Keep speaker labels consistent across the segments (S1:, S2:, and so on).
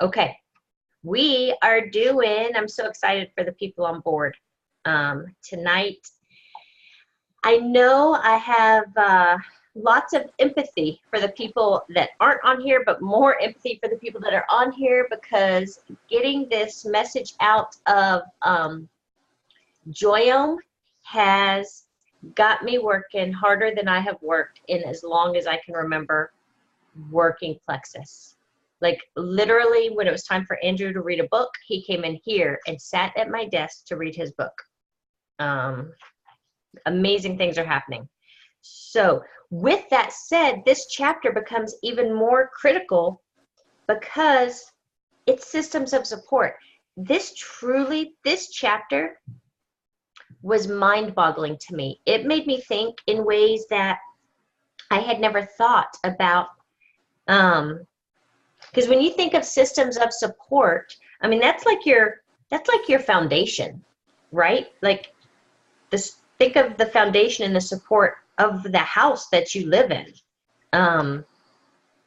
S1: Okay, we are doing, I'm so excited for the people on board tonight. I know I have lots of empathy for the people that aren't on here, but more empathy for the people that are on here, because getting this message out of Joyome has got me working harder than I have worked in as long as I can remember working Plexus. Like literally when it was time for Andrew to read a book, he came in here and sat at my desk to read his book. Amazing things are happening. So with that said, this chapter becomes even more critical because it's systems of support. This chapter was mind-boggling to me. It made me think in ways that I had never thought about. Because when you think of systems of support, I mean, that's like your foundation, right? Like this, think of the foundation and the support of the house that you live in.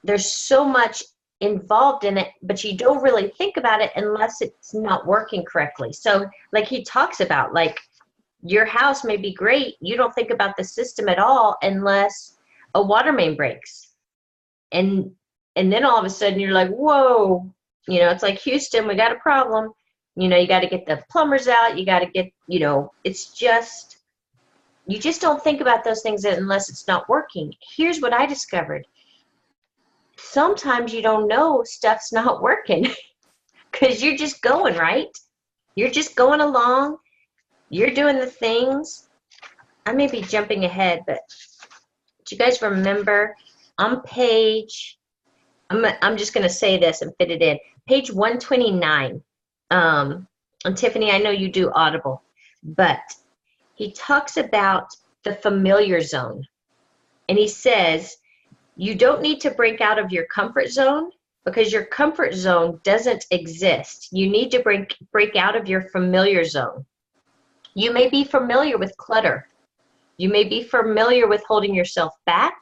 S1: There's so much involved in it, but you don't really think about it unless it's not working correctly. So like he talks about, like your house may be great, you don't think about the system at all unless a water main breaks. And then all of a sudden you're like, whoa, you know, it's like, Houston, we got a problem. You know, you got to get the plumbers out. You got to get, you know, it's just, you just don't think about those things unless it's not working. Here's what I discovered. Sometimes you don't know stuff's not working because you're just going, right? You're just going along. You're doing the things. I may be jumping ahead, but do you guys remember on page, I'm just going to say this and fit it in, page 129. And Tiffany, I know you do Audible, but he talks about the familiar zone. And he says, you don't need to break out of your comfort zone because your comfort zone doesn't exist. You need to break out of your familiar zone. You may be familiar with clutter. You may be familiar with holding yourself back.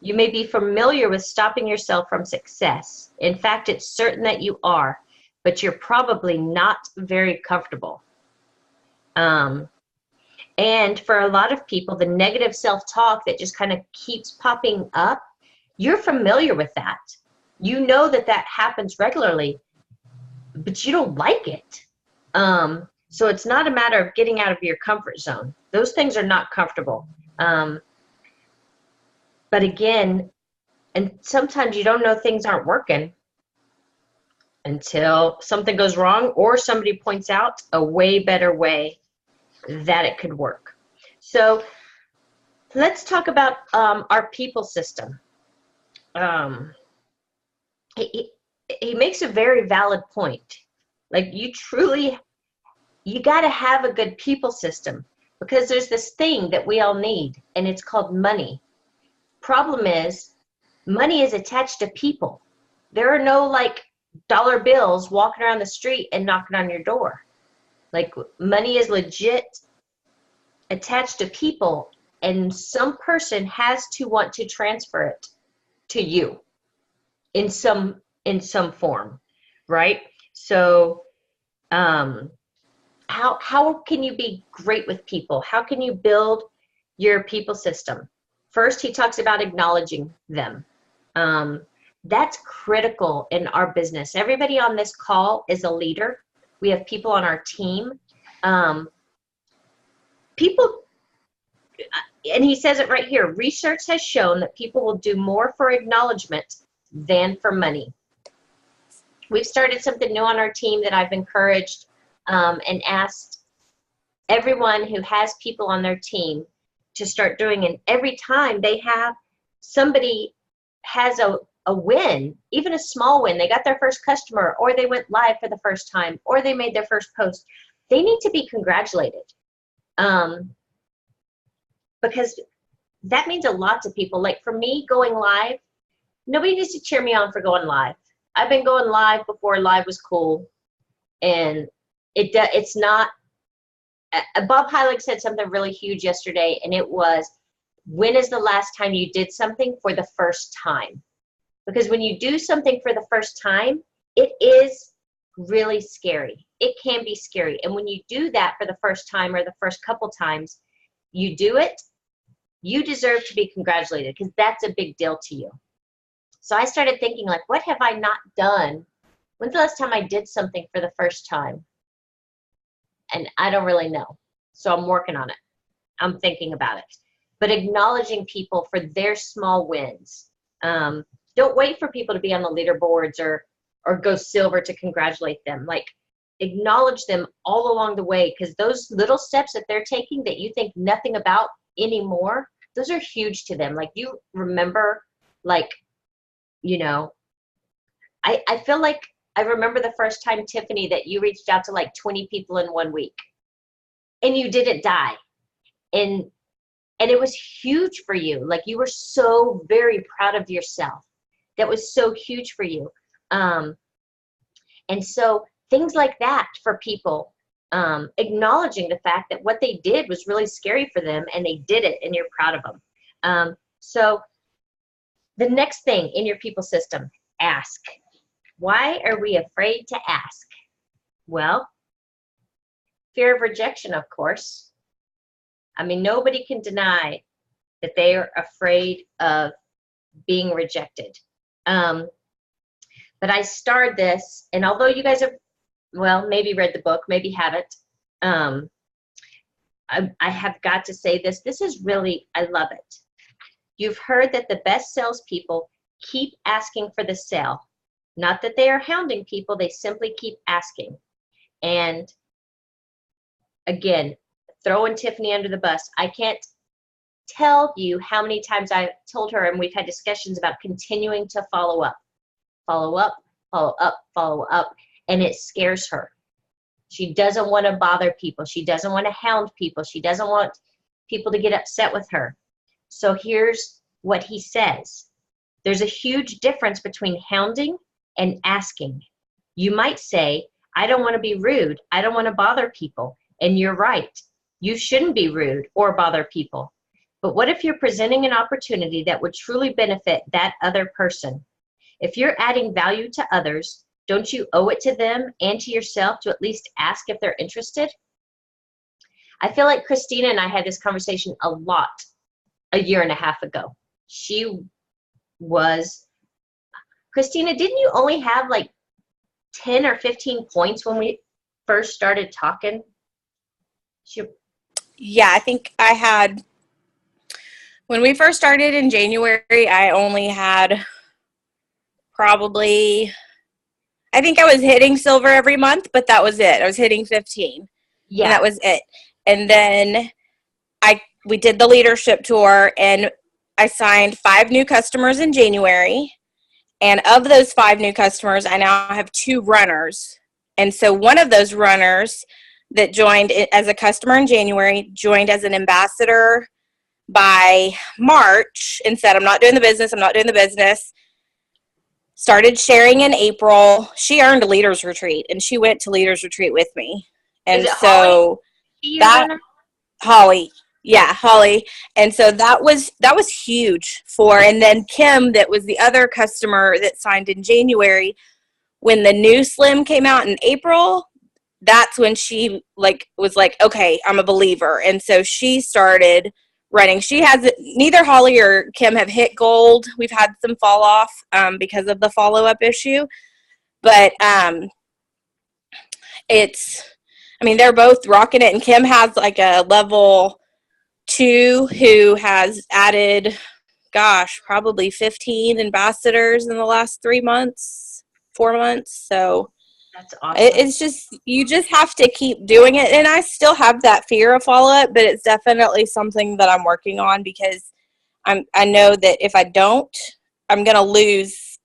S1: You may be familiar with stopping yourself from success. In fact, it's certain that you are, but you're probably not very comfortable. And for a lot of people, the negative self-talk that just kind of keeps popping up, you're familiar with that. You know that that happens regularly, but you don't like it. So it's not a matter of getting out of your comfort zone. Those things are not comfortable. But again, and sometimes you don't know things aren't working until something goes wrong or somebody points out a way better way that it could work. So let's talk about our people system. He makes a very valid point. Like you got to have a good people system because there's this thing that we all need, and it's called money. Problem is, money is attached to people. There are no like dollar bills walking around the street and knocking on your door. Like money is legit attached to people, and some person has to want to transfer it to you in some form, right? So how can you be great with people? How can you build your people system? First, he talks about acknowledging them. That's critical in our business. Everybody on this call is a leader. We have people on our team. People, and he says it right here, research has shown that people will do more for acknowledgement than for money. We've started something new on our team that I've encouraged and asked everyone who has people on their team to start doing. And every time they have somebody has a win, even a small win, they got their first customer, or they went live for the first time, or they made their first post, they need to be congratulated. Because that means a lot to people. Like for me, going live, nobody needs to cheer me on for going live. I've been going live before live was cool, and it's not. Bob Heilig said something really huge yesterday, and it was, when is the last time you did something for the first time? Because when you do something for the first time, it is really scary. It can be scary. And when you do that for the first time or the first couple times you do it, you deserve to be congratulated because that's a big deal to you. So I started thinking, like, what have I not done? When's the last time I did something for the first time? And I don't really know. So I'm working on it. I'm thinking about it. But acknowledging people for their small wins. Don't wait for people to be on the leaderboards or go silver to congratulate them. Like, acknowledge them all along the way, because those little steps that they're taking that you think nothing about anymore, those are huge to them. Like, you remember, like, you know, I feel like I remember the first time, Tiffany, that you reached out to like 20 people in 1 week and you didn't die. And it was huge for you. Like, you were so very proud of yourself. That was so huge for you. And so things like that for people, acknowledging the fact that what they did was really scary for them and they did it and you're proud of them. So the next thing in your people system, ask. Why are we afraid to ask? Well, fear of rejection, of course. I mean, nobody can deny that they are afraid of being rejected. But I starred this, and although you guys have, well, maybe read the book, maybe haven't, I have got to say this. This is really, I love it. You've heard that the best salespeople keep asking for the sale. Not that they are hounding people, they simply keep asking. And again, throwing Tiffany under the bus. I can't tell you how many times I've told her, and we've had discussions about continuing to follow up, follow up, follow up, follow up, and it scares her. She doesn't want to bother people. She doesn't want to hound people. She doesn't want people to get upset with her. So here's what he says. There's a huge difference between hounding and asking. You might say, I don't want to be rude. I don't want to bother people. And you're right. You shouldn't be rude or bother people. But what if you're presenting an opportunity that would truly benefit that other person? If you're adding value to others, don't you owe it to them and to yourself to at least ask if they're interested? I feel like Christina and I had this conversation a lot a year and a half ago. Christina, didn't you only have like 10 or 15 points when we first started talking?
S2: Yeah, I think I had, when we first started in January, I only had probably, I think I was hitting silver every month, but that was it. I was hitting 15.
S1: Yeah.
S2: And that was it. And then we did the leadership tour, and I signed 5 new customers in January. And of those 5 new customers, I now have 2 runners. And so one of those runners that joined as a customer in January joined as an ambassador by March and said, I'm not doing the business. Started sharing in April. She earned a leaders retreat, and she went to leaders retreat with me. And so Holly. Yeah, Holly. And so that was huge and then Kim, that was the other customer that signed in January, when the new Slim came out in April, that's when she was like, okay, I'm a believer. And so she started running. Neither Holly or Kim have hit gold. We've had some fall off because of the follow-up issue. But they're both rocking it. And Kim has like a level 2 who has added, probably 15 ambassadors in the last 4 months. So
S1: that's awesome.
S2: It's just, you just have to keep doing it. And I still have that fear of follow-up, but it's definitely something that I'm working on, because I know that if I don't, I'm going to lose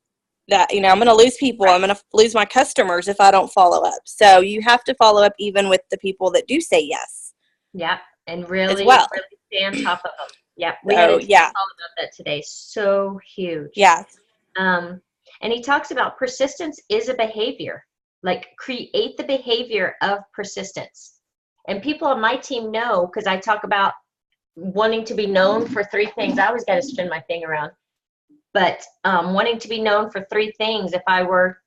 S2: that, I'm going to lose people. Right. I'm going to lose my customers if I don't follow up. So you have to follow up even with the people that do say yes.
S1: Yeah. And really stay on top of them. Yeah. We had to talk about that today. So huge.
S2: Yeah.
S1: And he talks about persistence is a behavior. Like, create the behavior of persistence. And people on my team know, because I talk about wanting to be known for 3 things. I always got to spin my thing around. But wanting to be known for 3 things, if I were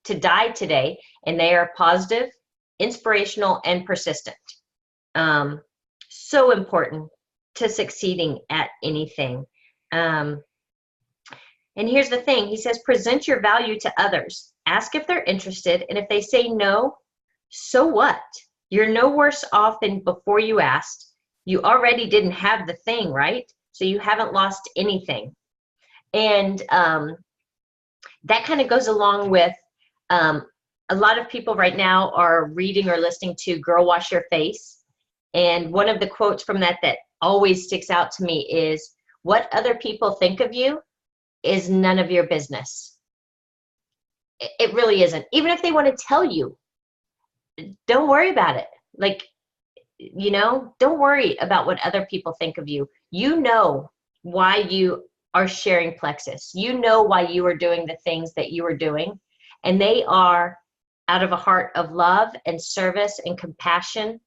S1: to die today, and they are positive, inspirational, and persistent. So important to succeeding at anything. And here's the thing. He says, present your value to others. Ask if they're interested, and if they say no, so what? You're no worse off than before you asked. You already didn't have the thing, right? So you haven't lost anything. And that kind of goes along with a lot of people right now are reading or listening to Girl Wash Your Face. And one of the quotes from that always sticks out to me is, what other people think of you is none of your business. It really isn't. Even if they want to tell you, don't worry about it. Like, don't worry about what other people think of you. You know why you are sharing Plexus. You know why you are doing the things that you are doing. And they are out of a heart of love and service and compassion.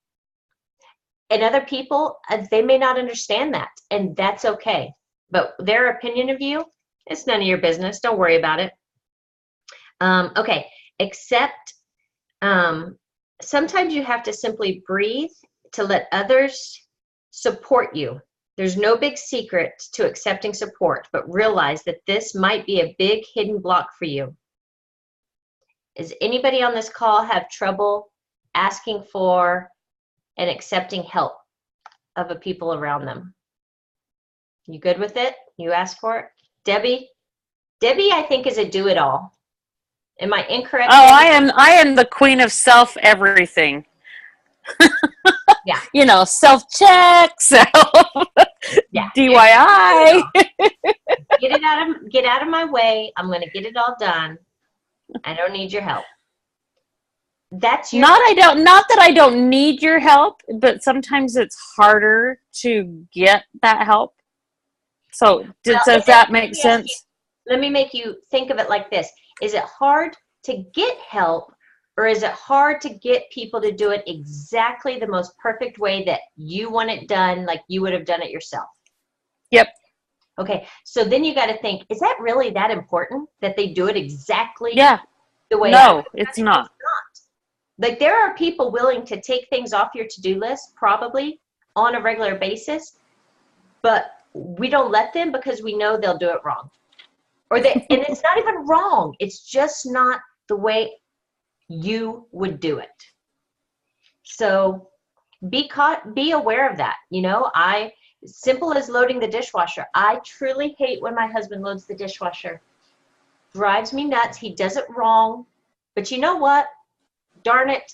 S1: And other people, they may not understand that. And that's okay. But their opinion of you, it's none of your business. Don't worry about it. Okay. Except sometimes you have to simply breathe to let others support you. There's no big secret to accepting support, but realize that this might be a big hidden block for you. Does anybody on this call have trouble asking for and accepting help of the people around them? You good with it? You ask for it? Debbie, I think, is a do-it-all. Am I incorrect?
S3: Oh,
S1: Debbie?
S3: I am the queen of self everything.
S1: Yeah.
S3: Self-check,
S1: Yeah.
S3: DIY.
S1: Get out of my way. I'm going to get it all done. I don't need your help. That's your
S3: Not that I don't need your help, but sometimes it's harder to get that help. So does that make sense?
S1: Let me make you think of it like this. Is it hard to get help, or is it hard to get people to do it exactly the most perfect way that you want it done, like you would have done it yourself?
S3: Yep.
S1: Okay, so then you got to think, is that really that important that they do it exactly the way?
S3: No, it's not.
S1: Like, there are people willing to take things off your to-do list probably on a regular basis, but we don't let them because we know they'll do it wrong. And it's not even wrong. It's just not the way you would do it. So be aware of that. Simple as loading the dishwasher. I truly hate when my husband loads the dishwasher. Drives me nuts. He does it wrong. But you know what? Darn it.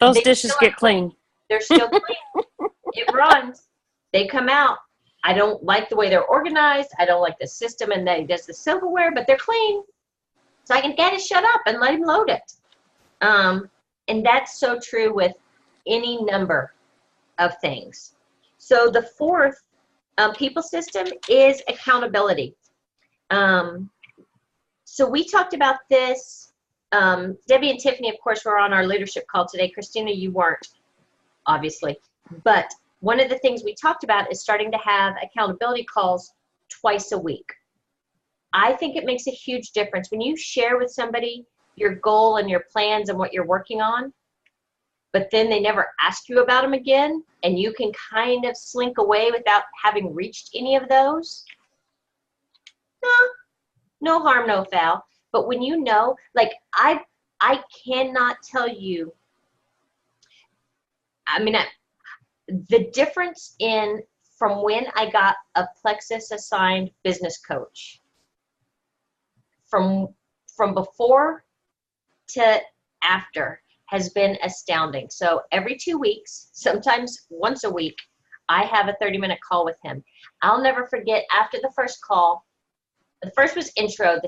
S3: Those dishes get clean.
S1: They're still clean. It runs. They come out. I don't like the way they're organized. I don't like the system and that he does the silverware, but they're clean. So I can get it shut up and let him load it. And that's so true with any number of things. So the fourth people system is accountability. So we talked about this. Debbie and Tiffany, of course, were on our leadership call today. Christina, you weren't, obviously. But one of the things we talked about is starting to have accountability calls twice a week. I think it makes a huge difference when you share with somebody your goal and your plans and what you're working on, but then they never ask you about them again, and you can kind of slink away without having reached any of those. No harm, no foul. But when you know, like, I cannot tell you, the difference from when I got a Plexus assigned business coach, from before to after, has been astounding. So every 2 weeks, sometimes once a week, I have a 30-minute call with him. I'll never forget, after the first call, the first was intro,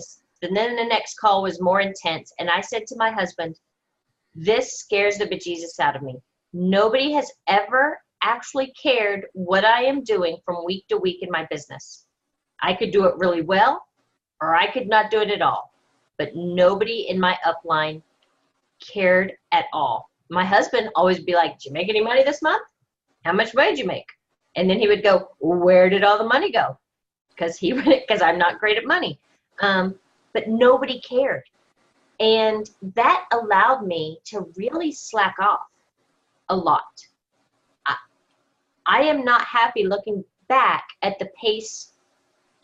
S1: and then the next call was more intense. And I said to my husband, this scares the bejesus out of me. Nobody has ever actually cared what I am doing from week to week in my business. I could do it really well, or I could not do it at all. But nobody in my upline cared at all. My husband always be like, did you make any money this month? How much money did you make? And then he would go, where did all the money go? Because I'm not great at money. But nobody cared. And that allowed me to really slack off a lot. I am not happy looking back at the pace,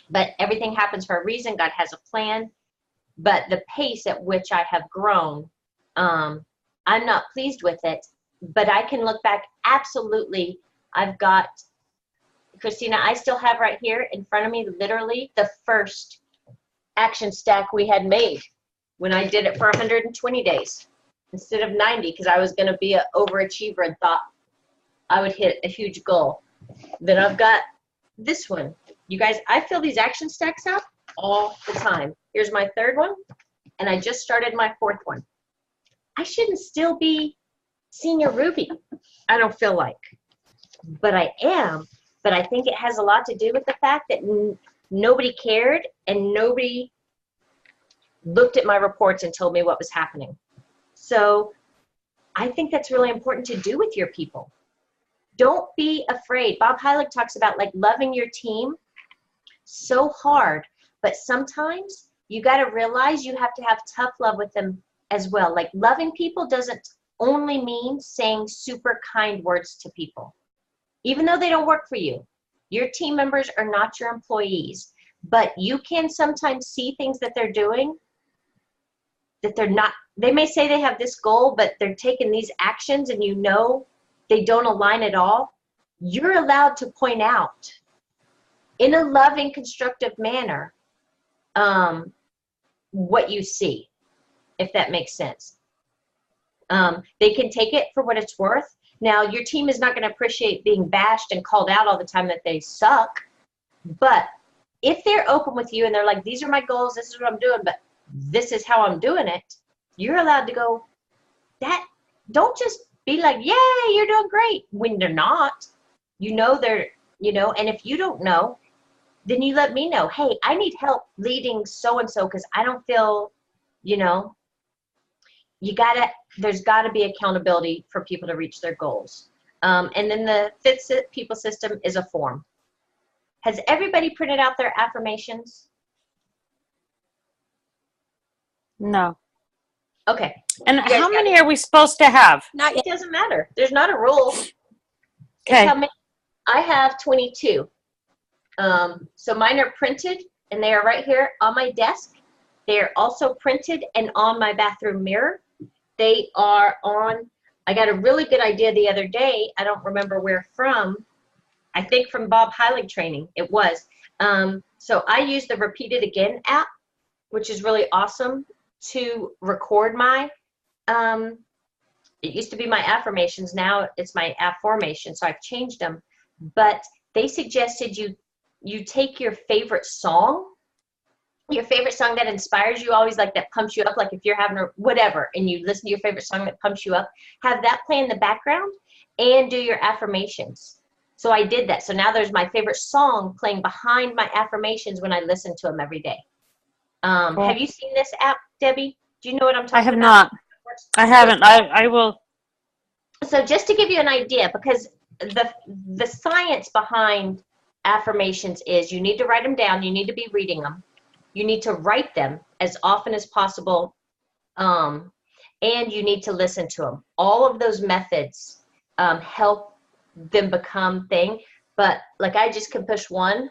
S1: but everything happens for a reason. God has a plan. But the pace at which I have grown, I'm not pleased with it. But I can look back, absolutely. I've got, Christina, I still have right here in front of me, literally the first action stack we had made when I did it for 120 days instead of 90, because I was going to be an overachiever and thought I would hit a huge goal. Then I've got this one. You guys, I fill these action stacks out all the time. Here's my third one, and I just started my fourth one. I shouldn't still be Senior Ruby, I don't feel like. But I am. But I think it has a lot to do with the fact that nobody cared and nobody looked at my reports and told me what was happening. So I think that's really important to do with your people. Don't be afraid. Bob Heilig talks about like loving your team so hard, but sometimes you got to realize you have to have tough love with them as well. Like loving people doesn't only mean saying super kind words to people. Even though they don't work for you, your team members are not your employees, but you can sometimes see things that they're doing that they're not. They may say they have this goal, but they're taking these actions and you know they don't align at all. You're allowed to point out in a loving, constructive manner what you see, if that makes sense. They can take it for what it's worth. Now, your team is not going to appreciate being bashed and called out all the time that they suck, but if they're open with you and they're like, these are my goals, this is what I'm doing, but this is how I'm doing it, you're allowed to go, that, don't just be like, yay, you're doing great, when they're not. You know they're, you know, and if you don't know, then you let me know, hey, I need help leading so-and-so because I don't feel, you know, there's gotta be accountability for people to reach their goals. And then the fifth people system is a form. Has everybody printed out their affirmations?
S3: No.
S1: Okay.
S3: And
S1: You guys
S3: how
S1: got
S3: many
S1: it?
S3: are we supposed to have?
S2: Not
S1: It doesn't matter. There's not a rule. It's
S3: Okay.
S1: how many, I have 22. So mine are printed and they are right here on my desk. They are also printed and on my bathroom mirror. They are on, I got a really good idea the other day. I don't remember where from. I think from Bob Heilig training, it was. So I use the Repeat It Again app, which is really awesome to record my, it used to be my affirmations. Now it's my affirmation. So I've changed them, but they suggested you take your favorite song that inspires you, always like that pumps you up, like if you're having a whatever and you listen to your favorite song that pumps you up, have that play in the background and do your affirmations. So I did that. So now there's my favorite song playing behind my affirmations when I listen to them every day.
S3: Cool.
S1: Have you seen this app, Debbie? Do you know what I'm talking
S3: I have
S1: about?
S3: not. I haven't. I will.
S1: So just to give you an idea, because the science behind affirmations is you need to write them down, you need to be reading them, you need to write them as often as possible, and you need to listen to them. All of those methods help them become thing, but like I just can push one.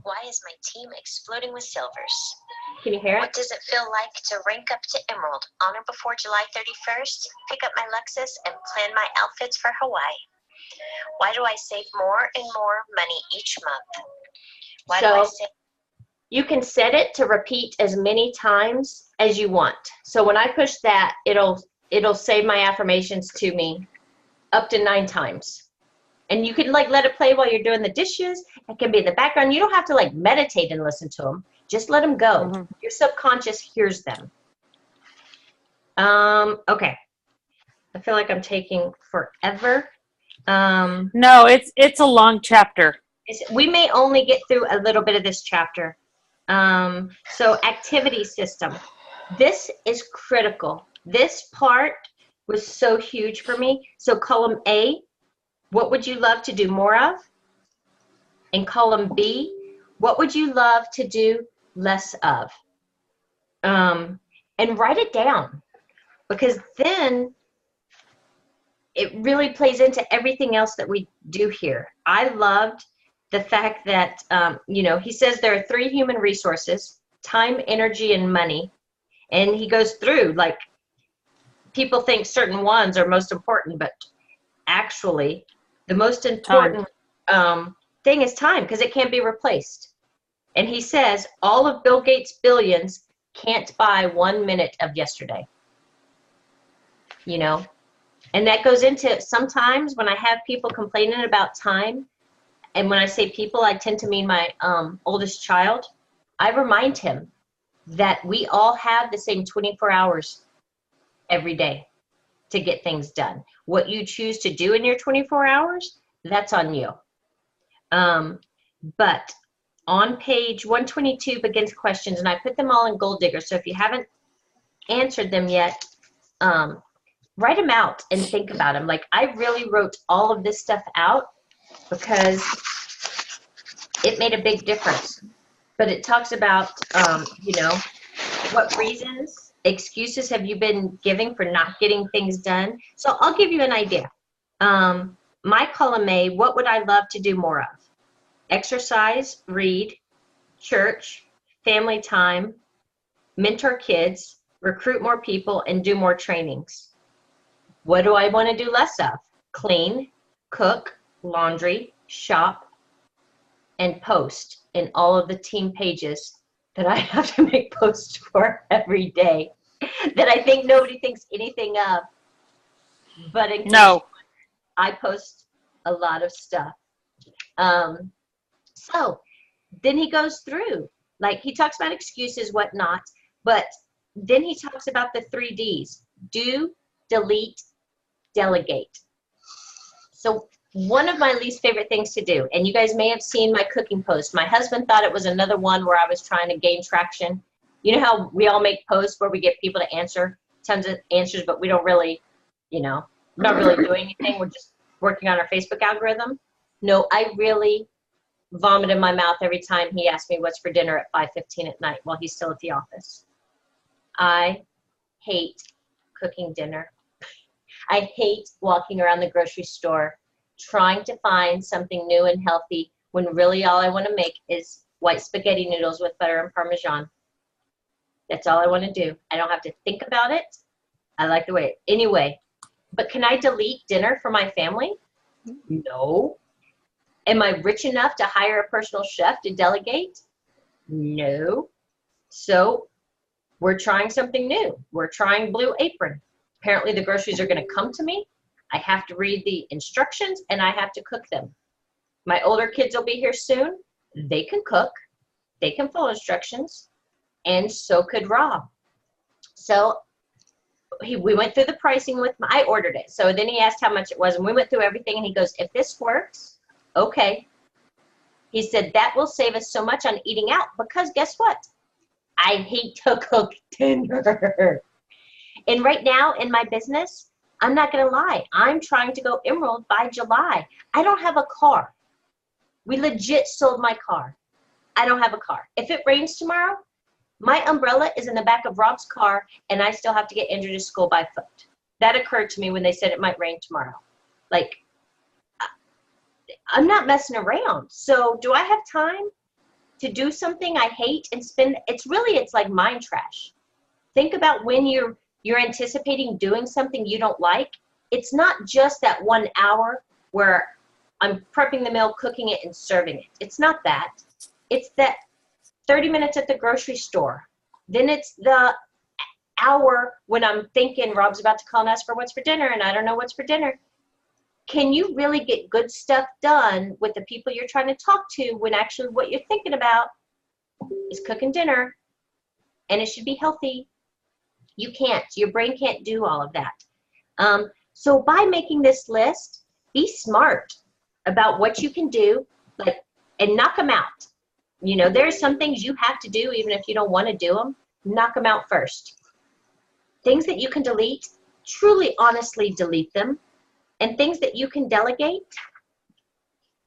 S4: Why is my team exploding with silvers?
S1: Can you hear
S4: What
S1: it?
S4: does it feel like to rank up to Emerald on or before July 31st? Pick up my Lexus and plan my outfits for Hawaii. Why do I save more and more money each month? Why do I
S1: So
S4: save?
S1: you can set it to repeat as many times as you want. So when I push that, it'll save my affirmations to me up to 9 times. And you can like let it play while you're doing the dishes. It can be in the background. You don't have to like meditate and listen to them. Just let them go.
S3: Mhm.
S1: Your subconscious hears them. Okay. I feel like I'm taking forever.
S3: No, it's a long chapter.
S1: We may only get through a little bit of this chapter. So activity system. This is critical. This part was so huge for me. So column A, what would you love to do more of? And column B, what would you love to do less of? and write it down, because then it really plays into everything else that we do here. I loved the fact that, he says there are 3 human resources: time, energy, and money. And he goes through, like, people think certain ones are most important, but actually the most important thing is time, because it can't be replaced. And he says all of Bill Gates' billions can't buy 1 minute of yesterday. And that goes into, sometimes when I have people complaining about time, and when I say people, I tend to mean my oldest child, I remind him that we all have the same 24 hours every day to get things done. What you choose to do in your 24 hours, that's on you. But on page 122 begins questions, and I put them all in Gold Digger. So if you haven't answered them yet, write them out and think about them. Like, I really wrote all of this stuff out because it made a big difference. But it talks about, what reasons, excuses have you been giving for not getting things done? So I'll give you an idea. My column A, what would I love to do more of? Exercise, read, church, family time, mentor kids, recruit more people, and do more trainings. What do I want to do less of? Clean, cook, laundry, shop, and post in all of the team pages that I have to make posts for every day that I think nobody thinks anything of. But in case I post a lot of stuff. So then he goes through, like, he talks about excuses, whatnot, but then he talks about the 3 Ds: do, delete, delegate. So one of my least favorite things to do, and you guys may have seen my cooking post. My husband thought it was another one where I was trying to gain traction. You know how we all make posts where we get people to answer tons of answers, but we don't really, not really doing anything. We're just working on our Facebook algorithm. No, I really vomit in my mouth every time he asks me what's for dinner at 5:15 at night while he's still at the office. I hate cooking dinner. I hate walking around the grocery store trying to find something new and healthy when really all I want to make is white spaghetti noodles with butter and Parmesan. That's all I want to do. I don't have to think about it. I like the way anyway. But can I delete dinner for my family? No. Am I rich enough to hire a personal chef to delegate? No. So we're trying something new. We're trying Blue Apron. Apparently the groceries are going to come to me. I have to read the instructions and I have to cook them. My older kids will be here soon. They can cook. They can follow instructions. And so could Rob. So we went through the pricing with I ordered it. So then he asked how much it was, and we went through everything, and he goes, if this works, okay. He said, that will save us so much on eating out, because guess what? I hate to cook dinner. And right now in my business, I'm not going to lie, I'm trying to go Emerald by July. I don't have a car. We legit sold my car. I don't have a car. If it rains tomorrow, my umbrella is in the back of Rob's car, and I still have to get Andrew to school by foot. That occurred to me when they said it might rain tomorrow. Like, I'm not messing around. So do I have time to do something I hate and spend? It's like mind trash. Think about when you're anticipating doing something you don't like. It's not just that 1 hour where I'm prepping the meal, cooking it, and serving it. It's not that. It's that 30 minutes at the grocery store. Then it's the hour when I'm thinking Rob's about to call and ask for what's for dinner, and I don't know what's for dinner. Can you really get good stuff done with the people you're trying to talk to when actually what you're thinking about is cooking dinner, and it should be healthy? You can't. Your brain can't do all of that. So by making this list, be smart about what you can do, and knock them out. There are some things you have to do even if you don't want to do them. Knock them out first. Things that you can delete, truly, honestly delete them. And things that you can delegate,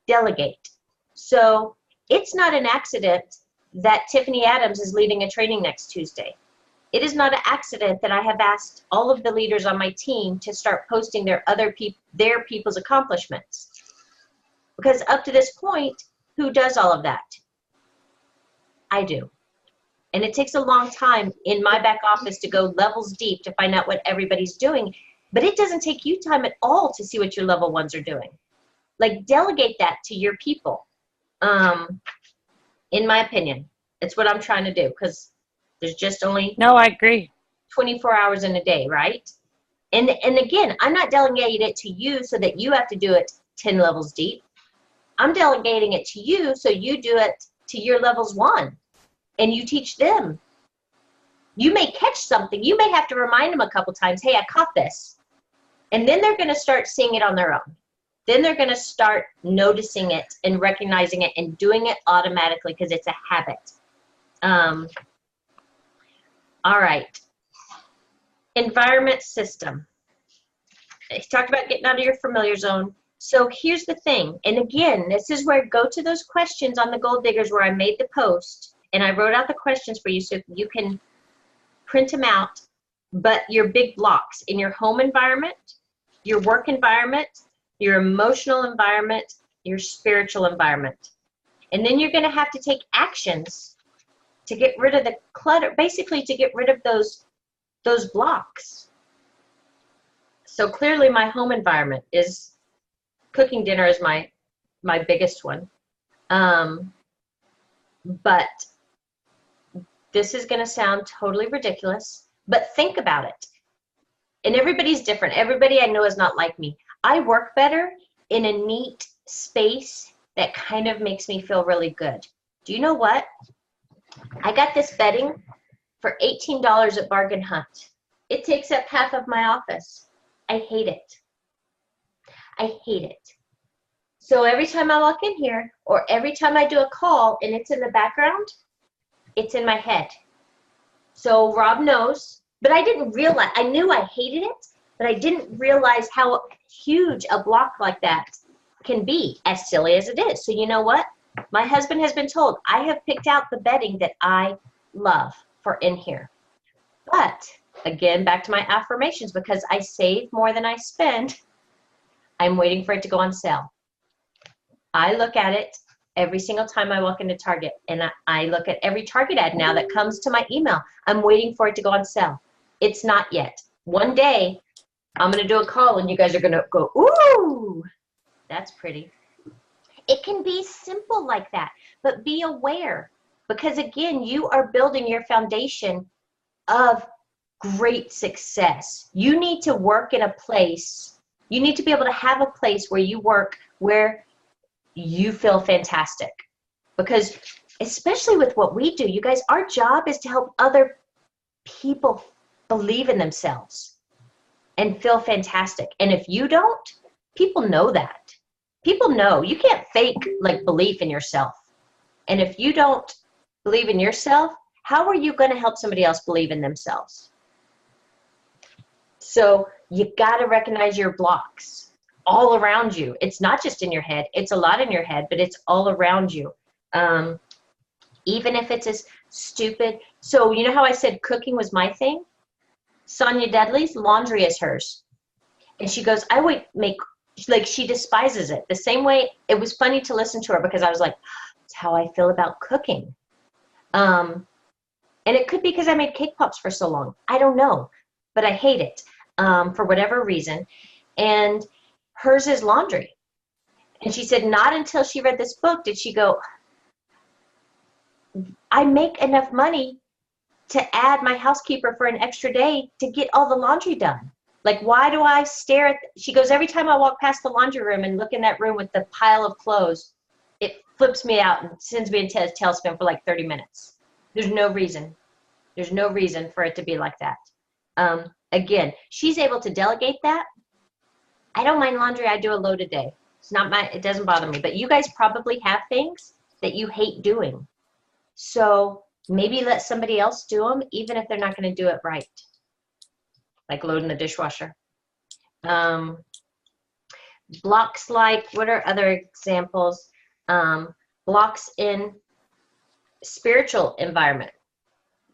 S1: delegate. So it's not an accident that Tiffany Adams is leading a training next Tuesday. it is not an accident that I have asked all of the leaders on my team to start posting their people's accomplishments. Because up to this point, who does all of that? I do. And it takes a long time in my back office to go levels deep to find out what everybody's doing. But it doesn't take you time at all to see what your level ones are doing. Like, delegate that to your people. In my opinion, it's what I'm trying to do, because there's just only
S3: No, I agree.
S1: 24 hours in a day, right? And again, I'm not delegating it to you so that you have to do it 10 levels deep. I'm delegating it to you so you do it to your levels 1 and you teach them. You may catch something. You may have to remind them a couple times, hey, I caught this. And then they're going to start seeing it on their own. Then they're going to start noticing it and recognizing it and doing it automatically because it's a habit. All right. Environment system. I talked about getting out of your familiar zone. So here's the thing. And again, this is where go to those questions on the Gold Diggers where I made the post and I wrote out the questions for you so you can print them out. But your big blocks in your home environment, your work environment, your emotional environment, your spiritual environment. And then you're going to have to take actions to get rid of the clutter, basically to get rid of those blocks. So clearly my home environment is cooking dinner is my biggest one. But this is going to sound totally ridiculous, but think about it. And everybody's different. Everybody I know is not like me. I work better in a neat space that kind of makes me feel really good. Do you know what? I got this bedding for $18 at Bargain Hunt. It takes up half of my office. I hate it. I hate it. So every time I walk in here, or every time I do a call and it's in the background, it's in my head. So Rob knows, but I didn't realize, I knew I hated it, but I didn't realize how huge a block like that can be, as silly as it is. So you know what? My husband has been told, I have picked out the bedding that I love for in here. But again, back to my affirmations, because I save more than I spend, I'm waiting for it to go on sale. I look at it every single time I walk into Target, and I look at every Target ad now that comes to my email. I'm waiting for it to go on sale. It's not yet. One day, I'm going to do a call, and you guys are going to go, ooh, that's pretty. It can be simple like that, but be aware, because again, you are building your foundation of great success. You need to work in a place, you need to be able to have a place where you work where you feel fantastic. Because especially with what we do, you guys, our job is to help other people believe in themselves and feel fantastic. And if you don't, people know that. People know. You can't fake like belief in yourself. And if you don't believe in yourself, how are you going to help somebody else believe in themselves? So you got to recognize your blocks all around you. It's not just in your head. It's a lot in your head, but it's all around you. Even if it's as stupid. So you know how I said cooking was my thing? Sonia Dudley's laundry is hers. And she goes, I would make, like, she despises it. The same way, it was funny to listen to her because I was like, that's how I feel about cooking. And it could be because I made cake pops for so long. I don't know, but I hate it for whatever reason. And hers is laundry. And she said not until she read this book did she go, I make enough money to add my housekeeper for an extra day to get all the laundry done. Like, why do I stare at, she goes, every time I walk past the laundry room and look in that room with the pile of clothes, it flips me out and sends me into a tailspin for like 30 minutes. There's no reason. There's no reason for it to be like that. Again, she's able to delegate that. I don't mind laundry. I do a load a day. It's not my, it doesn't bother me. But you guys probably have things that you hate doing. So maybe let somebody else do them, even if they're not going to do it right. Like loading the dishwasher. Blocks like, what are other examples? Blocks in spiritual environment,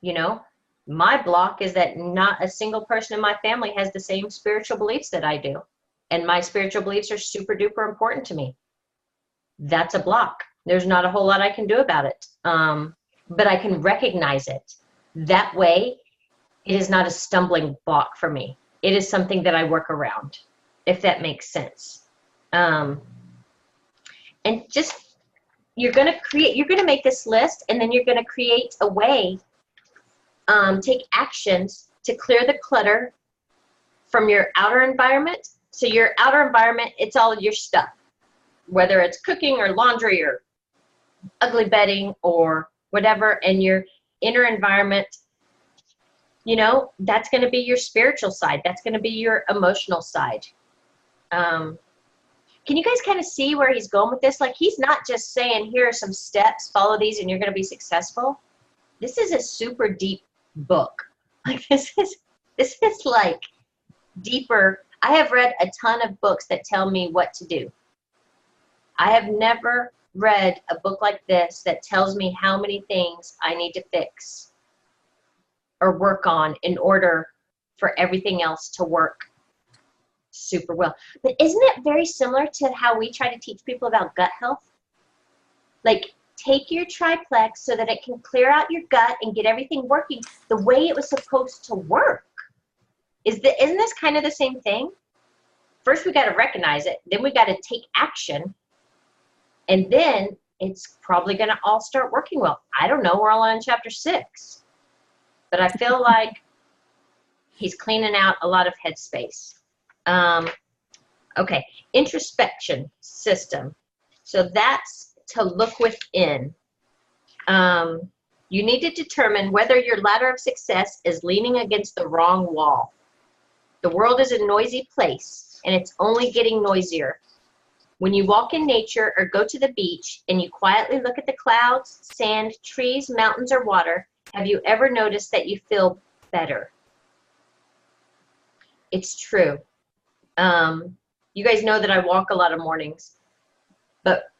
S1: you know? My block is that not a single person in my family has the same spiritual beliefs that I do. And my spiritual beliefs are super duper important to me. That's a block. There's not a whole lot I can do about it. But I can recognize it. That way, it is not a stumbling block for me. It is something that I work around, if that makes sense. And just, you're going to make this list, and then you're going to create a way, take actions to clear the clutter from your outer environment. So your outer environment, it's all your stuff, whether it's cooking or laundry or ugly bedding or whatever, and your inner environment, you know, that's going to be your spiritual side. That's going to be your emotional side. Can you guys kind of see where he's going with this? Like, he's not just saying, here are some steps, follow these, and you're going to be successful. This is a super deep book. Like, this is like deeper. I have read a ton of books that tell me what to do. I have never read a book like this that tells me how many things I need to fix or work on in order for everything else to work super well. But isn't it very similar to how we try to teach people about gut health? Like, take your triplex so that it can clear out your gut and get everything working the way it was supposed to work. Isn't this kind of the same thing? First, we got to recognize it. Then we got to take action. And then it's probably going to all start working well. I don't know. We're all on chapter 6. But I feel like he's cleaning out a lot of headspace. Okay, introspection system. So that's to look within. You need to determine whether your ladder of success is leaning against the wrong wall. The world is a noisy place, and it's only getting noisier. When you walk in nature or go to the beach and you quietly look at the clouds, sand, trees, mountains, or water, have you ever noticed that you feel better? It's true. You guys know that I walk a lot of mornings, but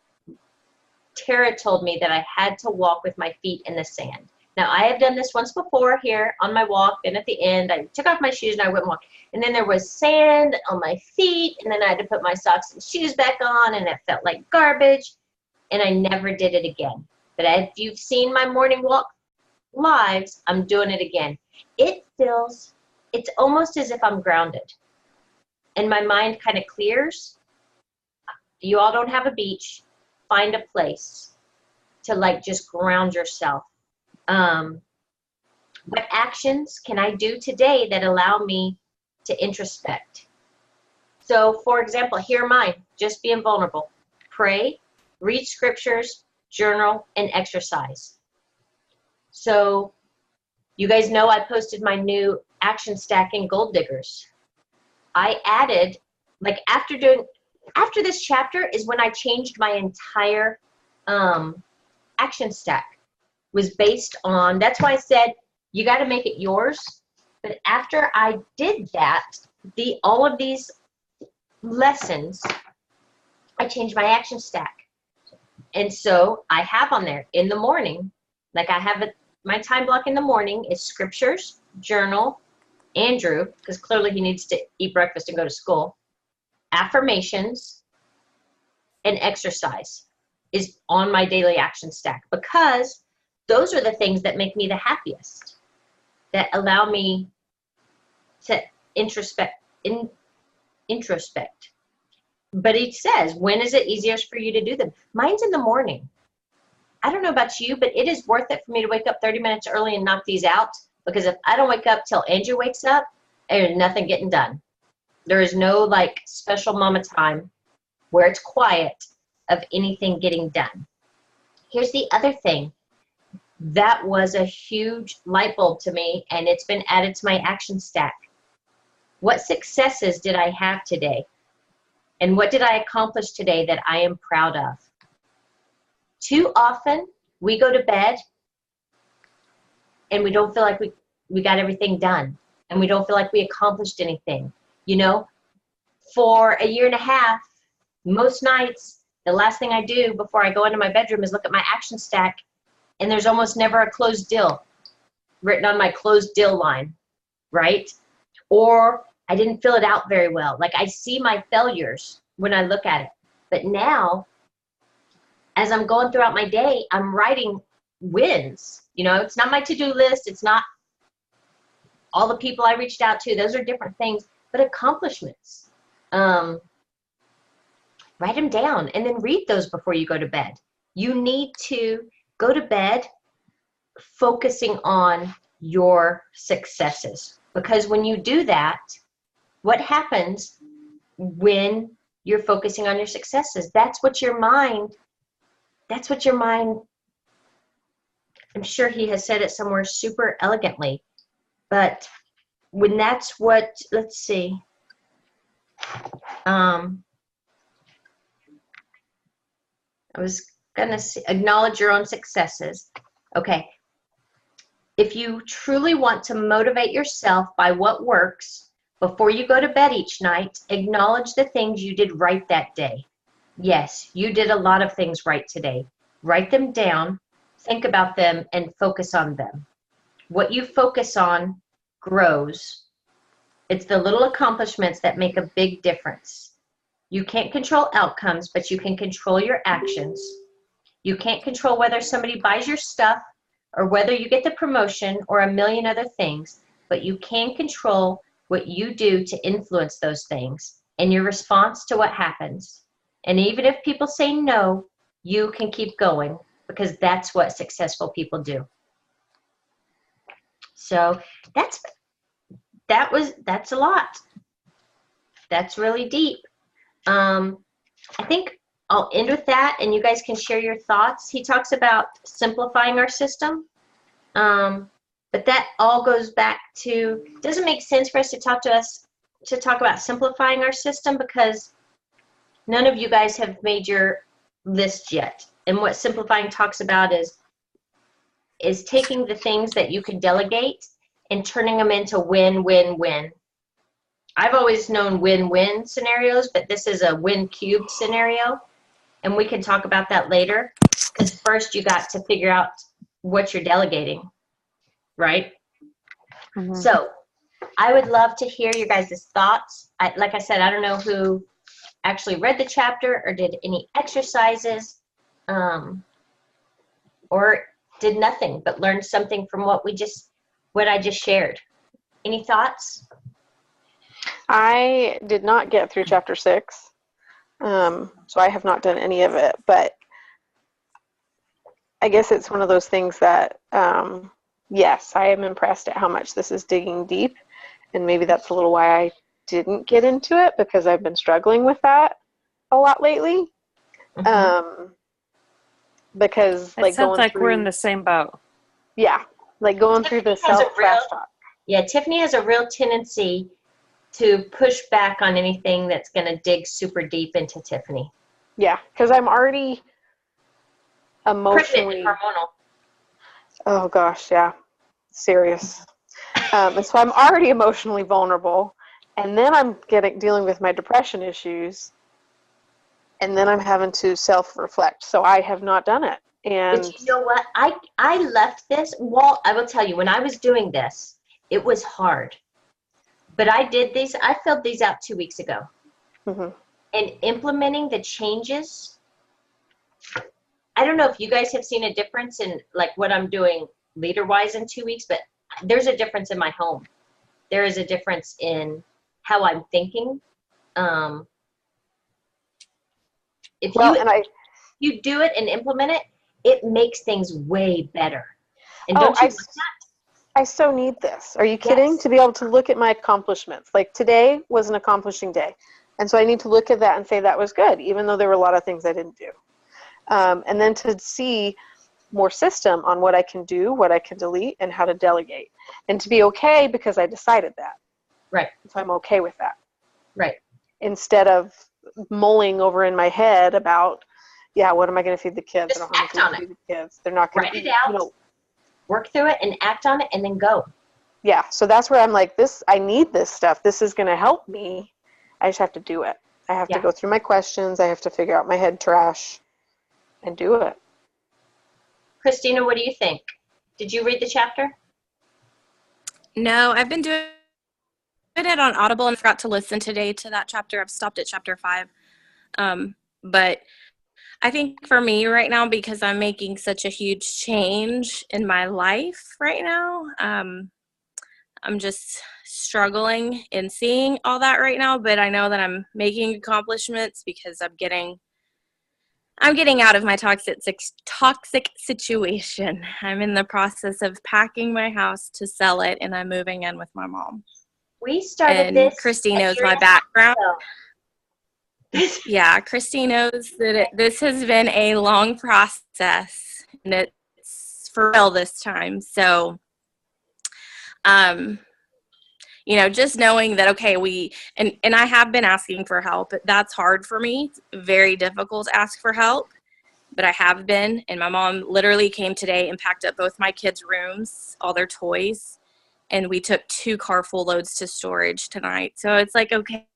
S1: Tara told me that I had to walk with my feet in the sand. Now, I have done this once before here on my walk, and at the end, I took off my shoes and I went and walked. And then there was sand on my feet, and then I had to put my socks and shoes back on, and it felt like garbage, and I never did it again. But if you've seen my morning walk lives, I'm doing it again. It's almost as if I'm grounded. And my mind kind of clears. You all don't have a beach. Find a place to like just ground yourself. What actions can I do today that allow me to introspect? So, for example, here are mine. Just being vulnerable. Pray, read scriptures, journal, and exercise. So, you guys know I posted my new action stack in Gold Diggers. I added, like after this chapter is when I changed my entire action stack. Was based on, that's why I said you got to make it yours. But after I did that, all of these lessons, I changed my action stack. And so I have on there in the morning, like I have my time block in the morning is scriptures, journal, Andrew, because clearly he needs to eat breakfast and go to school, affirmations, and exercise is on my daily action stack, because those are the things that make me the happiest, that allow me to introspect. But he says, when is it easiest for you to do them? Mine's in the morning. I don't know about you, but it is worth it for me to wake up 30 minutes early and knock these out, because if I don't wake up till Andrew wakes up, there's nothing getting done. There is no like special mama time where it's quiet of anything getting done. Here's the other thing. That was a huge light bulb to me, and it's been added to my action stack. What successes did I have today? And what did I accomplish today that I am proud of? Too often, we go to bed and we don't feel like we got everything done, and we don't feel like we accomplished anything. You know, for a year and a half, most nights, the last thing I do before I go into my bedroom is look at my action stack, and there's almost never a closed deal. written on my closed dill line, right? Or I didn't fill it out very well. Like I see my failures when I look at it. But now, as I'm going throughout my day, I'm writing wins. You know, it's not my to-do list. It's not all the people I reached out to. Those are different things, but accomplishments. Write them down and then read those before you go to bed. You need to go to bed focusing on your successes, because when you do that, what happens when you're focusing on your successes? That's what your mind, I'm sure he has said it somewhere super elegantly, but when that's what, let's see, I was gonna say, acknowledge your own successes. Okay. If you truly want to motivate yourself by what works, before you go to bed each night, acknowledge the things you did right that day. Yes, you did a lot of things right today. Write them down, think about them, and focus on them. What you focus on grows. It's the little accomplishments that make a big difference. You can't control outcomes, but you can control your actions. You can't control whether somebody buys your stuff or whether you get the promotion or a million other things, but you can control what you do to influence those things and your response to what happens. And even if people say no, you can keep going, because that's what successful people do. So that's a lot. That's really deep. I think I'll end with that, and you guys can share your thoughts. He talks about simplifying our system, but that all goes back to, it doesn't make sense for us to talk about simplifying our system, because none of you guys have made your list yet. And what simplifying talks about is taking the things that you can delegate and turning them into win-win-win. I've always known win-win scenarios, but this is a win-cubed scenario. And we can talk about that later, because first you got to figure out what you're delegating, right?
S3: Mhm.
S1: So I would love to hear your guys' thoughts. Like I said, I don't know who actually read the chapter or did any exercises, or did nothing but learned something from what I just shared. Any thoughts?
S5: I did not get through chapter 6, so I have not done any of it, but I guess it's one of those things that, yes, I am impressed at how much this is digging deep, and maybe that's a little why I didn't get into it, because I've been struggling with that a lot lately. Because
S3: It
S5: like
S3: sounds
S5: going
S3: like
S5: through,
S3: we're in the same boat.
S5: yeah, like going through the
S1: Tiffany has a
S5: self-talk.
S1: Yeah, Tiffany has a real tendency to push back on anything that's going to dig super deep into Tiffany.
S5: Yeah, because I'm already
S1: Pregnant
S5: emotionally.
S1: and hormonal.
S5: Oh gosh, yeah, serious. And so I'm already emotionally vulnerable, and then I'm dealing with my depression issues, and then I'm having to self-reflect. So I have not done it. And
S1: But you know what? I left this. Well, I will tell you, when I was doing this, it was hard. But I filled these out 2 weeks ago.
S5: Mhm.
S1: And implementing the changes, I don't know if you guys have seen a difference in like what I'm doing leader-wise in 2 weeks, but there's a difference in my home. There is a difference in how I'm thinking. If you do it and implement it, it makes things way better. And don't you want that?
S5: I so need this. Are you kidding?
S1: Yes.
S5: To be able to look at my accomplishments. Like today was an accomplishing day. And so I need to look at that and say that was good, even though there were a lot of things I didn't do. And then to see more system on what I can do, what I can delete, and how to delegate. And to be okay because I decided that.
S1: Right.
S5: So I'm okay with that.
S1: Right.
S5: Instead of mulling over in my head about, yeah, what am I going to feed the kids?
S1: Just
S5: I don't have
S1: act
S5: anything
S1: on
S5: to feed the kids. They're not going to
S1: Write
S5: eat.
S1: it out.
S5: You know,
S1: Work through it and act on it and then go.
S5: yeah, so that's where I'm like, I need this stuff. This is going to help me. I just have to do it. I have to go through my questions. I have to figure out my head trash and do it.
S1: Christina, what do you think? Did you read the chapter?
S2: No, I've been doing it on Audible and forgot to listen today to that chapter. I've stopped at chapter 5. But I think for me right now, because I'm making such a huge change in my life right now, I'm just struggling in seeing all that right now. But I know that I'm making accomplishments because I'm getting out of my toxic situation. I'm in the process of packing my house to sell it, and I'm moving in with my mom.
S1: We started
S2: And
S1: this
S2: Christy
S1: a
S2: knows
S1: year
S2: my
S1: and a half
S2: background.
S1: ago.
S2: Yeah, Christy knows that this has been a long process, and it's for real this time. So, just knowing that, okay, and I have been asking for help. That's hard for me. It's very difficult to ask for help, but I have been. And my mom literally came today and packed up both my kids' rooms, all their toys, and we took 2 car full loads to storage tonight. So it's like, okay,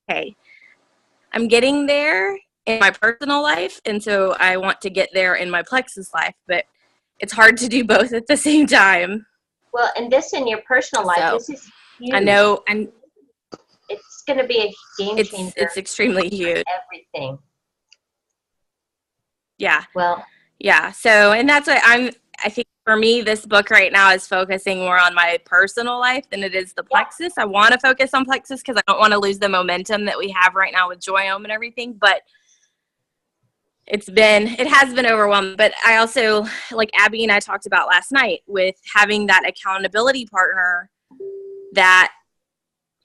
S2: I'm getting there in my personal life, and so I want to get there in my Plexus life, but it's hard to do both at the same time.
S1: Well, and this in your personal life,
S2: So,
S1: this is huge.
S2: I know, and
S1: It's going to be a game changer.
S2: it's extremely huge.
S1: Everything.
S2: Yeah.
S1: Well,
S2: Yeah. So, and that's what I think for me, this book right now is focusing more on my personal life than it is the Plexus. I want to focus on Plexus because I don't want to lose the momentum that we have right now with Joyome and everything, but it has been overwhelming. But I also, like Abby and I talked about last night, with having that accountability partner that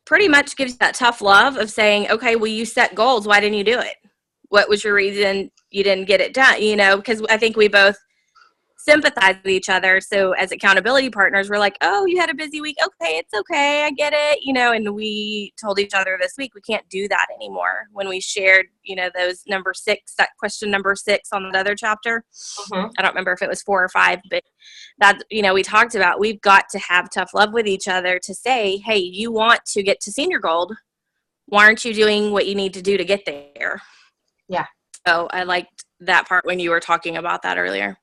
S2: pretty much gives that tough love of saying, okay, well, you set goals. Why didn't you do it? What was your reason you didn't get it done? Because I think we both sympathize with each other. So as accountability partners, we're like, oh, you had a busy week. Okay, it's okay. I get it. And we told each other this week, we can't do that anymore. When we shared, those that question number 6 on the other chapter, I don't remember if it was 4 or 5, but that, we talked about, we've got to have tough love with each other to say, hey, you want to get to senior gold. Why aren't you doing what you need to do to get there?
S1: Yeah.
S2: So I liked that part when you were talking about that earlier.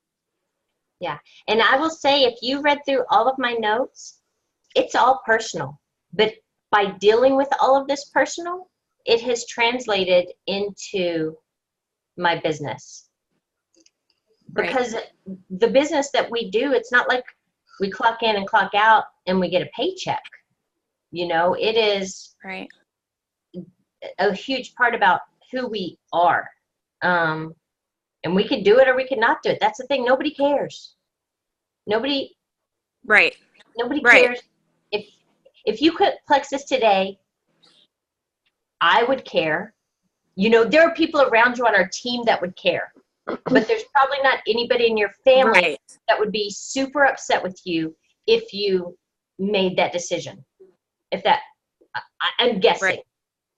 S1: Yeah. And I will say, if you read through all of my notes, it's all personal. But by dealing with all of this personal, it has translated into my business. Because the business that we do, it's not like we clock in and clock out and we get a paycheck. It is a huge part about who we are. And we could do it or we could not do it. That's the thing. Nobody cares. Nobody cares. If you quit Plexus today, I would care. There are people around you on our team that would care. But there's probably not anybody in your family that would be super upset with you if you made that decision. I'm guessing.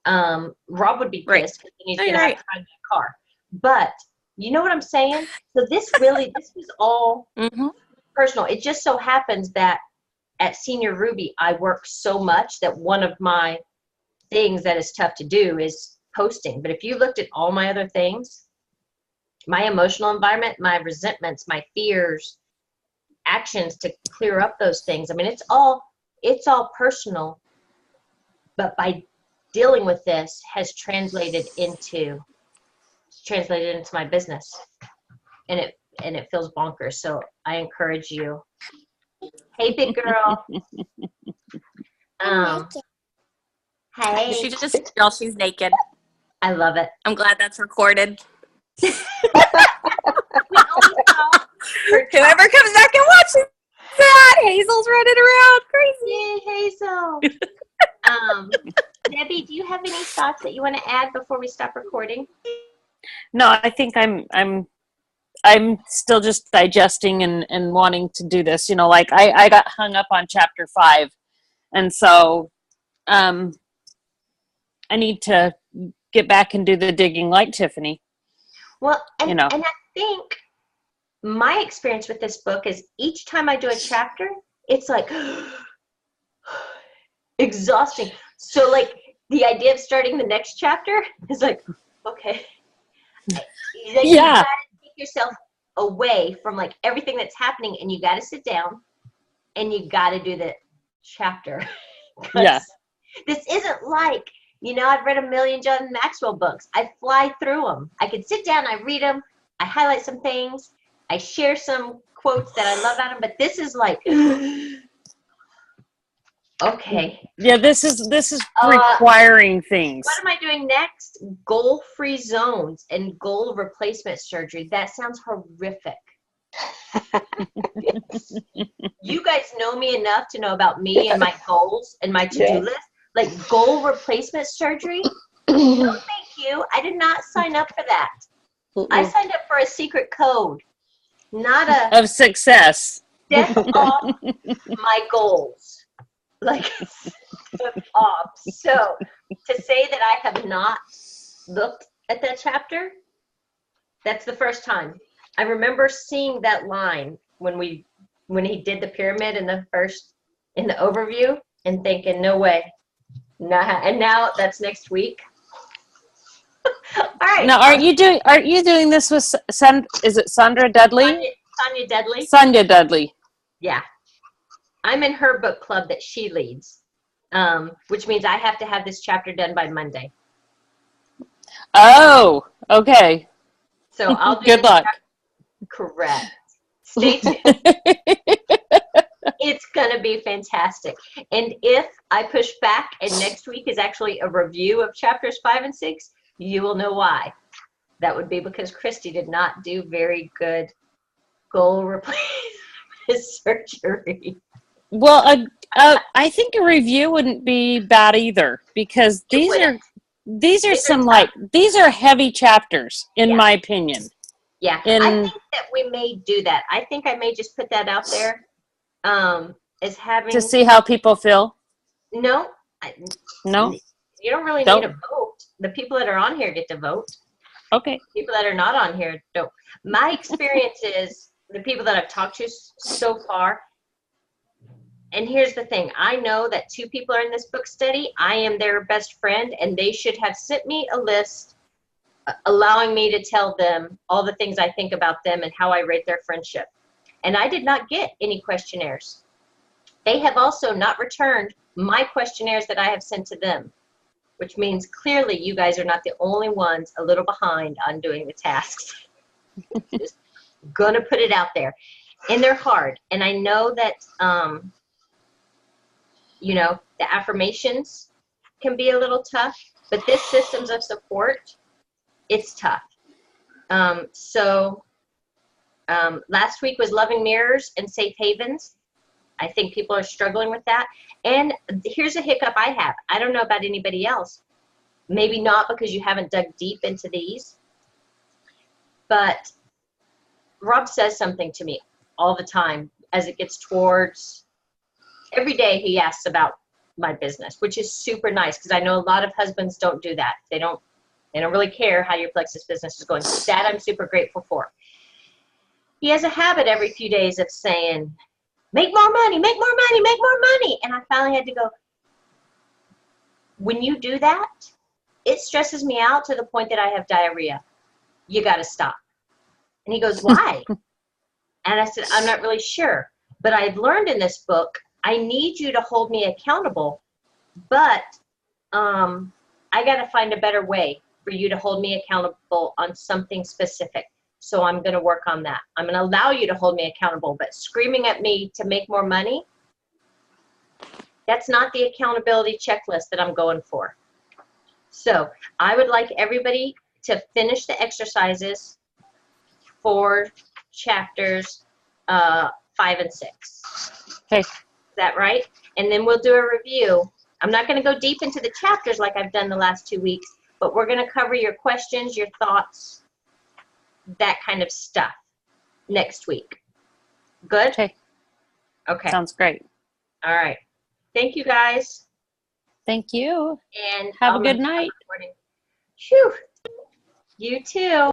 S1: Rob would be pissed because he's going to have to find a car. But you know what I'm saying? So this was all personal. It just so happens that at Senior Ruby, I work so much that one of my things that is tough to do is posting. But if you looked at all my other things, my emotional environment, my resentments, my fears, actions to clear up those things. I mean, it's all personal. But by dealing with this has translated into my business, and it feels bonkers. So I encourage you. Hey, big girl. Hey.
S2: She just y'all, she's naked.
S1: I love it.
S2: I'm glad that's recorded. Whoever comes back and watches that, Hazel's running around crazy.
S1: Yay, Hazel. Debbie, do you have any thoughts that you want to add before we stop recording?
S3: No, I think I'm still just digesting and wanting to do this. Like I got hung up on chapter 5, and so I need to get back and do the digging like Tiffany.
S1: Well, and I think my experience with this book is each time I do a chapter, it's like exhausting. So like the idea of starting the next chapter is like, okay. You gotta take yourself away from like everything that's happening, and you gotta sit down and you gotta do chapter. 'Cause
S3: Yeah.
S1: this isn't like, I've read a million John Maxwell books. I fly through them. I can sit down, I read them, I highlight some things, I share some quotes that I love out of them, but this is like, okay.
S3: Yeah, this is
S1: Uh,
S3: requiring things.
S1: What am I doing next? Goal-free zones and goal replacement surgery. That sounds horrific. You guys know me enough to know about me and my goals and my to-do
S5: Yeah.
S1: list. Like goal replacement surgery? No, thank you. I did not sign up for that. I signed up for a secret code, not a
S3: Of success.
S1: death off my goals. Like, death off. So, to say that I have not looked at that chapter, that's the first time. I remember seeing that line when he did the pyramid in the overview and thinking, no way. Nah, and now that's next week. All right.
S3: Now, aren't you doing this with is it Sandra Dudley?
S1: Sonia Dudley.
S3: Sonia Dudley.
S1: Yeah. I'm in her book club that she leads, which means I have to have this chapter done by Monday.
S3: Oh, okay.
S1: So I'll do
S3: Good
S1: this
S3: luck.
S1: Correct. Stay tuned. It's going to be fantastic. And if I push back and next week is actually a review of chapters 5 and 6, you will know why. That would be because Christy did not do very good goal replacement surgery.
S3: Well, I think a review wouldn't be bad either, because these are
S1: These are
S3: some
S1: tough.
S3: these are heavy chapters, in
S1: Yeah.
S3: my opinion.
S1: Yeah, I think that we may do that. I think I may just put that out there as having
S3: To see how people feel.
S1: no.
S3: No?
S1: You don't really
S3: Don't.
S1: need a vote. The people that are on here get to vote.
S3: Okay.
S1: People that are not on here don't. My experience is the people that I've talked to so far. And here's the thing. I know that 2 people are in this book study. I am their best friend, and they should have sent me a list allowing me to tell them all the things I think about them and how I rate their friendship. And I did not get any questionnaires. They have also not returned my questionnaires that I have sent to them, which means clearly you guys are not the only ones a little behind on doing the tasks. Just gonna put it out there. And they're hard. And I know that, the affirmations can be a little tough, but this systems of support, it's tough. Last week was Loving Mirrors and Safe Havens. I think people are struggling with that. And here's a hiccup I have. I don't know about anybody else. Maybe not because you haven't dug deep into these. But Rob says something to me all the time as it gets towards, every day he asks about my business, which is super nice because I know a lot of husbands don't do that. They don't really care how your Plexus business is going. That I'm super grateful for. He has a habit every few days of saying, make more money, make more money, make more money. And I finally had to go, when you do that, it stresses me out to the point that I have diarrhea. You got to stop. And he goes, why? And I said, I'm not really sure. But I've learned in this book, I need you to hold me accountable, but I got to find a better way for you to hold me accountable on something specific. So I'm going to work on that. I'm going to allow you to hold me accountable, but screaming at me to make more money, that's not the accountability checklist that I'm going for. So I would like everybody to finish the exercises for chapters 5 and 6.
S3: Okay.
S1: Is that right? And then we'll do a review. I'm not going to go deep into the chapters like I've done the last 2 weeks, but we're going to cover your questions, your thoughts, that kind of stuff next week. Good?
S3: Okay.
S1: Okay.
S3: Sounds great.
S1: All right. Thank you, guys.
S3: Thank you.
S1: And
S3: Have a
S1: I'll
S3: good
S1: stop
S3: night.
S1: recording. Phew. You too.